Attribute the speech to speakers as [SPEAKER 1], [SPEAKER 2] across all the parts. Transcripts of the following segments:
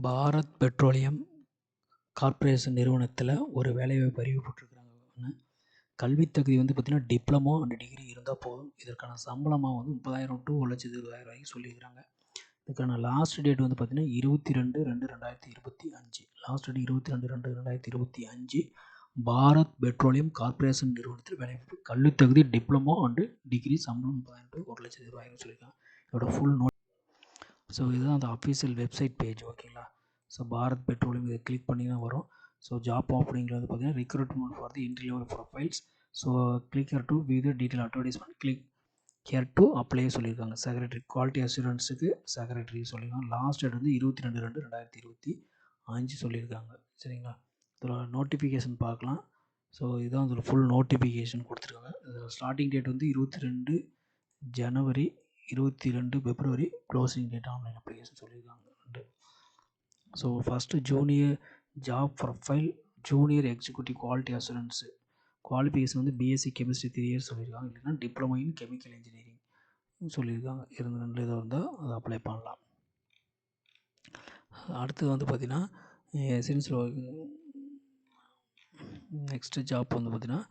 [SPEAKER 1] Bharat petroleum corporation நிறுவனத்தில் ஒரு வேலைவாய்ப்பு அறிவிப்பு போட்டிருக்கிறாங்க. கல்வித் தகுதி வந்து பார்த்திங்கன்னா டிப்ளமோ அண்ட் டிகிரி இருந்தால் போதும். இதற்கான சம்பளமாக வந்து 30,000 to 1,20,000 வரைக்கும் சொல்லியிருக்கிறாங்க. இதுக்கான லாஸ்ட் டேட் வந்து பார்த்திங்கன்னா 22/2/2025. Last date 22/2/2025. Bharat petroleum corporation நிறுவனத்தில் வேலைவாய்ப்பு. கல்வித் தகுதி டிப்ளமோ அண்டு டிகிரி, சம்பளம் 30,000 to 1,20,000 சொல்லியிருக்காங்க. இதோட ஃபுல் நோட். ஸோ இதுதான் அந்த அஃபீஷியல் வெப்சைட் பேஜ். ஓகேங்களா? ஸோ பாரத் பெட்ரோலியம் இதை கிளிக் பண்ணிங்கன்னா வரும். ஸோ ஜாப் ஓப்பனிங்கில் வந்து பார்த்தீங்கன்னா recruitment for the entry level profiles. So click here to view the detail advertisement. Click here to apply சொல்லியிருக்காங்க. செக்ரட்டரி குவாலிட்டி அஷூரன்ஸுக்கு செக்ரட்டரி சொல்லியிருக்காங்க. லாஸ்ட் டேட் வந்து 22/2/2025 சொல்லியிருக்காங்க. சரிங்களா? இதில் நோட்டிஃபிகேஷன் பார்க்கலாம். ஸோ இதுதான் இதில் ஃபுல் நோட்டிஃபிகேஷன் கொடுத்துருக்காங்க. இதில் ஸ்டார்டிங் டேட் வந்து 22 ஜனவரி, 22 பிப்ரவரி, க்ளோசிங் டேட் ஆன்லைன் அப்ளிகேஷன் சொல்லியிருக்காங்க. So first junior job profile, junior executive quality assurance. Qualification வந்து பிஎஸ்சி கெமிஸ்ட்ரி 3 years சொல்லியிருக்காங்க. இல்லைன்னா டிப்ளமோ இன் கெமிக்கல் இன்ஜினியரிங் சொல்லியிருக்காங்க. இருந்து ரெண்டு இதாக இருந்தால் அதை அப்ளை பண்ணலாம். அடுத்தது வந்து பார்த்திங்கன்னா எசென்ஷியல் நெக்ஸ்ட்டு ஜாப் வந்து பார்த்திங்கன்னா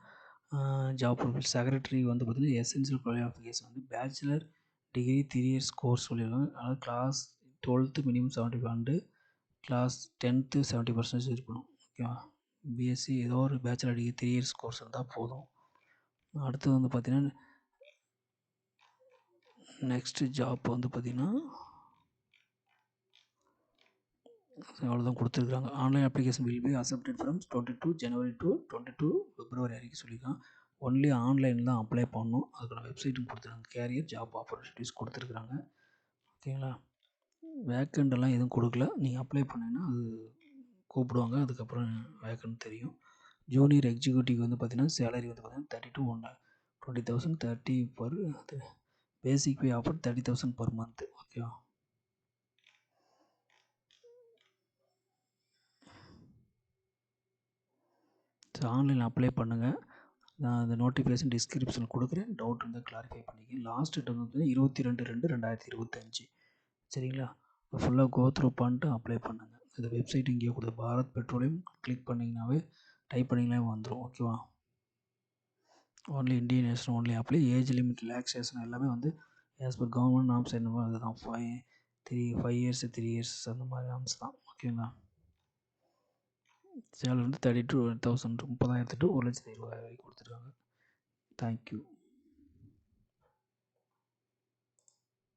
[SPEAKER 1] ஜாப் ப்ரொஃபைல் செக்ரட்டரி வந்து பார்த்திங்கன்னா எசென்ஷியல் குவாலிஃபிகேஷன் வந்து பேச்சுலர் டிகிரி 3 years கோர்ஸ் சொல்லியிருக்காங்க. அதாவது class 12th minimum 75 and class 10th 70% இருக்கணும். ஓகேவா? பிஎஸ்சி ஏதோ ஒரு பேச்சுலர் டிகிரி 3 years கோர்ஸ் இருந்தால் போதும். அடுத்து வந்து பார்த்திங்கன்னா நெக்ஸ்ட்டு ஜாப் வந்து பார்த்திங்கன்னா அவ்வளோதான் கொடுத்துருக்காங்க. Online application will be accepted from 22 January to 22 பிப்ரவரி வரைக்கும் சொல்லியிருக்காங்க. ஒன்லி ஆன்லைன் தான் அப்ளை பண்ணணும். அதுக்கான வெப்சைட்டும் கொடுத்துருக்காங்க. கேரியர் ஜாப் ஆப்பர்ச்சுனிட்டிஸ் கொடுத்துருக்குறாங்க. ஓகேங்களா? வேக்கண்டெல்லாம் எதுவும் கொடுக்கல. நீங்கள் அப்ளை பண்ணிங்கன்னா அது கூப்பிடுவாங்க. அதுக்கப்புறம் வேக்கண்ட் தெரியும். ஜூனியர் எக்ஸிக்யூட்டிவ் வந்து பார்த்திங்கன்னா சேலரி வந்து பார்த்திங்கன்னா 20,000 30 பர் பேசிக் பே ஆஃபர் 30,000 per month. ஓகேவா? ஸோ ஆன்லைனில் அப்ளை பண்ணுங்கள். நான் அந்த நோட்டிஃபிகேஷன் டிஸ்கிரிப்ஷனில் கொடுக்குறேன். டவுட் இருந்தால் கிளாரிஃபை பண்ணிக்க. லாஸ்ட் டேட் வந்து 22/2/2025. சரிங்களா? ஃபுல்லாக கோ த்ரூ பண்ணிட்டு அப்ளை பண்ணுங்கள். இந்த வெப்சைட் இங்கேயே கொடுத்து பாரத் பெட்ரோலியம் கிளிக் பண்ணிங்கனாவே டைப் பண்ணிங்கனாவே வந்துடும். ஓகேவா? Only Indian national only apply. Age limit relaxation எல்லாமே வந்து ஆஸ் பர் கவர்மெண்ட் நாம்ஸ் என்னமோ அதுதான். 5 years 3 years அந்த மாதிரி நாம்ஸ் தான். ஓகேங்களா? சேலரி வந்து 32,000 30,000 to 1,20,000 வரைக்கும் கொடுத்துருக்காங்க. தேங்க்யூ.